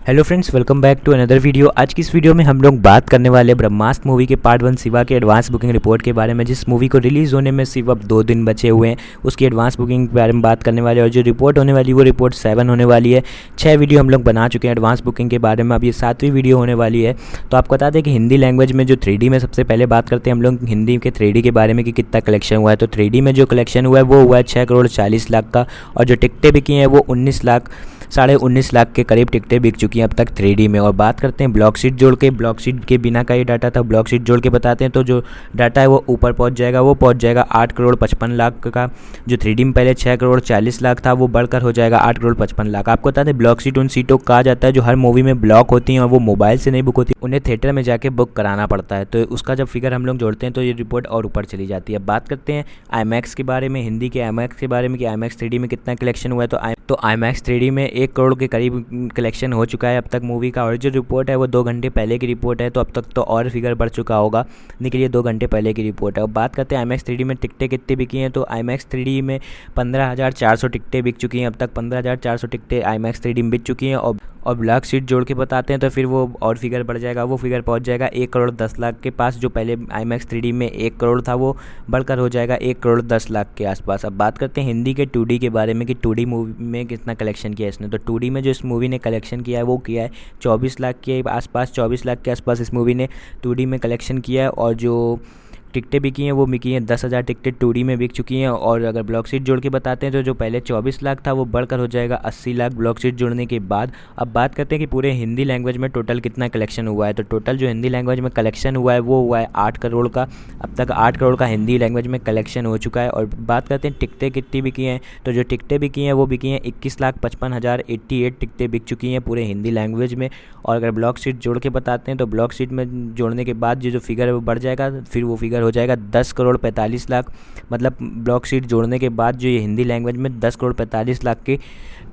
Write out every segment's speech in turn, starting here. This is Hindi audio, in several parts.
Hello friends, welcome back to another video. आज की इस वीडियो में हम लोग बात करने वाले ब्रह्मास्त्र मूवी के पार्ट 1 शिवा के एडवांस बुकिंग रिपोर्ट के बारे में। जिस मूवी को रिलीज़ होने में सिर्फ अब 2 दिन बचे हुए हैं, उसकी एडवांस बुकिंग के बारे में बात करने वाले। और जो रिपोर्ट होने वाली वो रिपोर्ट 7 होने वाली है। 6 वीडियो हम लोग बना चुके हैं एडवांस बुकिंग के बारे में, अब ये 7वीं वीडियो होने वाली है। तो आपको बता दें कि हिंदी लैंग्वेज में जो 3D में सबसे पहले बात करते हैं हम लोग हिंदी के 3D के बारे में कि कितना कलेक्शन हुआ है। तो 3D में जो कलेक्शन हुआ है वो हुआ है 6 करोड़ 40 लाख का, और जो टिकटें बिकी हैं वो 19 लाख के करीब टिकटें बिक चुकी हैं अब तक 3D में। और बात करते हैं ब्लॉक सीट जोड़ के, ब्लॉक सीट के बिना का ये डाटा था, ब्लॉक सीट जोड़ के बताते हैं तो जो डाटा है वो ऊपर पहुंच जाएगा, वो पहुंच जाएगा 8 करोड़ 55 लाख का। जो 3D में पहले 6 करोड़ 40 लाख था वो बढ़कर हो जाएगा 8 करोड़ 55 लाख। आपको बता दें ब्लॉक सीट उन सीटों को कहा जाता है जो हर मूवी में ब्लॉक होती हैं और वो मोबाइल से नहीं बुक होती, उन्हें थिएटर में जाके बुक कराना पड़ता है। तो उसका जब फिगर हम लोग जोड़ते हैं तो ये रिपोर्ट और ऊपर चली जाती है। अब बात करते हैं IMAX के बारे में, हिंदी के IMAX के बारे में कि IMAX 3D में कितना कलेक्शन हुआ है। तो IMAX 3D में 1 करोड़ के करीब कलेक्शन हो चुका है अब तक मूवी का। और जो रिपोर्ट है वो 2 घंटे पहले की रिपोर्ट है, तो अब तक तो और फिगर बढ़ चुका होगा, लेकिन ये 2 घंटे पहले की रिपोर्ट है। अब बात करते हैं IMAX 3D में टिकटें कितनी बिकी हैं। तो IMAX 3D में 15,400 टिकटें बिक चुकी हैं अब तक। 15,400 टिकटें IMAX 3D में बिक चुकी हैं। और ब्लॉक सीट जोड़ के बताते हैं तो फिर वो और फिगर बढ़ जाएगा, वो फिगर पहुंच जाएगा 1 करोड़ 10 लाख के पास। जो पहले IMAX 3D में 1 करोड़ था वो बढ़कर हो जाएगा 1 करोड़ 10 लाख के आसपास। अब बात करते हैं हिंदी के 2D के बारे में कि 2D मूवी में कितना कलेक्शन किया है इसने। तो 2D में जो इस मूवी ने कलेक्शन किया है वो किया है 24 लाख के आसपास। 24 लाख के आसपास इस मूवी ने 2D में कलेक्शन किया है। और जो टिकटें बिकी हैं वो बिकी हैं 10,000 टिकटें 2D में बिक चुकी हैं। और अगर ब्लॉक सीट जोड़ के बताते हैं तो जो पहले 24 लाख था वो बढ़कर हो जाएगा 80 लाख ब्लॉक सीट जोड़ने के बाद। अब बात करते हैं कि पूरे हिंदी लैंग्वेज में टोटल कितना कलेक्शन हुआ है। तो टोटल जो हिंदी लैंग्वेज में कलेक्शन हुआ है वो हुआ है 8 करोड़ का। अब तक 8 करोड़ का हिंदी लैंग्वेज में कलेक्शन हो चुका है। और बात करते हैं टिकटें कितनी बिकी हैं। तो जो टिकटें बिकी हैं वो बिकी हैं 21,55,088 टिकटें बिक चुकी हैं पूरे हिंदी लैंग्वेज में। और अगर ब्लॉक सीट जोड़ के बताते हैं तो ब्लॉक सीट में जोड़ने के बाद जो फिगर है वो बढ़ जाएगा, फिर वो फिगर हो जाएगा 10 करोड़ 45 लाख। मतलब ब्लॉक सीट जोड़ने के बाद जो ये हिंदी लैंग्वेज में 10 करोड़ 45 लाख की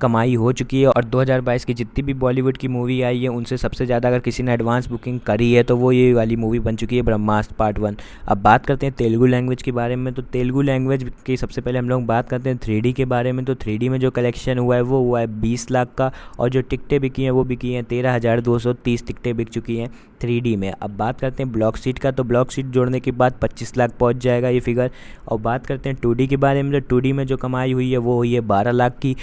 कमाई हो चुकी है। और 2022 की जितनी भी बॉलीवुड की मूवी आई है उनसे सबसे ज़्यादा अगर किसी ने एडवांस बुकिंग करी है तो वो ये वाली मूवी बन चुकी है ब्रह्मास्त्र पार्ट 1। अब बात करते हैं तेलुगु लैंग्वेज के बारे में। तो तेलुगु लैंग्वेज की सबसे पहले हम लोग बात करते हैं 3D के बारे में। तो 3D में जो कलेक्शन हुआ है वो हुआ है 20 लाख का। और जो टिकटें बिकी हैं वो बिकी हैं 13,230 टिकटें बिक चुकी हैं 3D में। अब बात करते हैं ब्लॉक सीट का। तो ब्लॉक सीट जोड़ने के बाद 25 लाख पहुंच जाएगा ये फिगर। और बात करते हैं 2D के बारे में। तो 2D में जो कमाई हुई है वो हुई है 12 लाख की।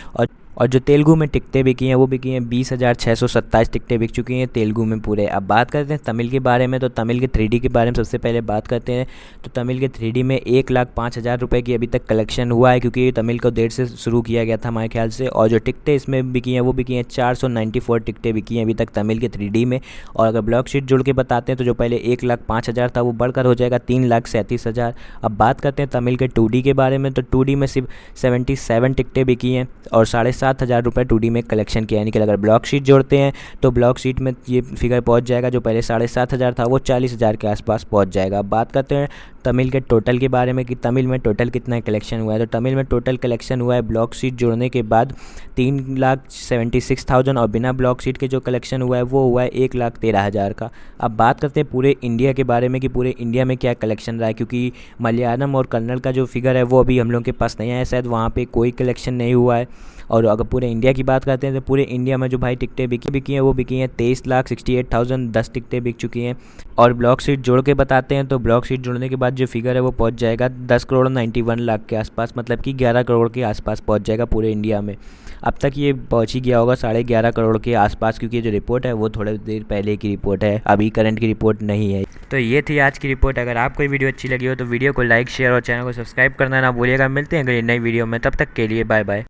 और जो तेलुगु में टिकटें बिकी हैं वो बिकी हैं 20,627 टिकटें बिक चुकी हैं तेलुगु में पूरे। अब बात करते हैं तमिल के बारे में। तो तमिल के 3D के बारे में सबसे पहले बात करते हैं। तो तमिल के 3D में 1,05,000 रुपये की अभी तक कलेक्शन हुआ है, क्योंकि तमिल को देर से शुरू किया गया था हमारे ख्याल से। और जो टिकटें इसमें बिकी हैं वो बिकी हैं 494 टिकटें बिकी हैं अभी तक तमिल के 3D में। और अगर ब्लॉक शीट जोड़ के बताते हैं तो जो पहले 1,05,000 था वो बढ़कर हो जाएगा 3,37,000। अब बात करते हैं तमिल के 2D के बारे में। तो 2D में सिर्फ 77 टिकटें बिकी हैं और 7,500 रुपये 2D में कलेक्शन किया। यानी कि अगर ब्लॉक शीट जोड़ते हैं तो ब्लॉक शीट में ये फिगर पहुंच जाएगा, जो पहले 7,500 था वो 40,000 के आसपास पहुंच जाएगा। अब बात करते हैं तमिल के टोटल के बारे में कि तमिल में टोटल कितना कलेक्शन हुआ है। तो तमिल में टोटल कलेक्शन हुआ है ब्लॉक शीट जोड़ने के बाद 3,76,000। और बिना ब्लॉक शीट के जो कलेक्शन हुआ है वो हुआ है 1,13,000 का। अब बात करते हैं पूरे इंडिया के बारे में कि पूरे इंडिया में क्या कलेक्शन रहा है, क्योंकि मलयालम और कन्नड़ का जो फिगर है वो अभी हम लोग के पास नहीं आया, शायद वहाँ पे कोई कलेक्शन नहीं हुआ है। और अगर पूरे इंडिया की बात करते हैं तो पूरे इंडिया में जो भाई टिकटें बिकी हैं वो बिकी हैं 23,68,000 10 टिकटें बिक चुकी हैं। और ब्लॉक शीट जोड़ के बताते हैं तो ब्लॉक शीट जोड़ने के बाद जो फिगर है वो पहुंच जाएगा 10 करोड़ 91 लाख के आसपास, मतलब कि 11 करोड़ के आसपास पहुंच जाएगा पूरे इंडिया में। अब तक ये पहुंच ही गया होगा 11.5 करोड़ के आसपास, क्योंकि जो रिपोर्ट है वो थोड़ी देर पहले की रिपोर्ट है, अभी करंट की रिपोर्ट नहीं है। तो ये थी आज की रिपोर्ट। अगर आपको ये वीडियो अच्छी लगी हो तो वीडियो को लाइक शेयर और चैनल को सब्सक्राइब करना ना भूलिएगा। मिलते हैं अगली नई वीडियो में, तब तक के लिए बाय बाय।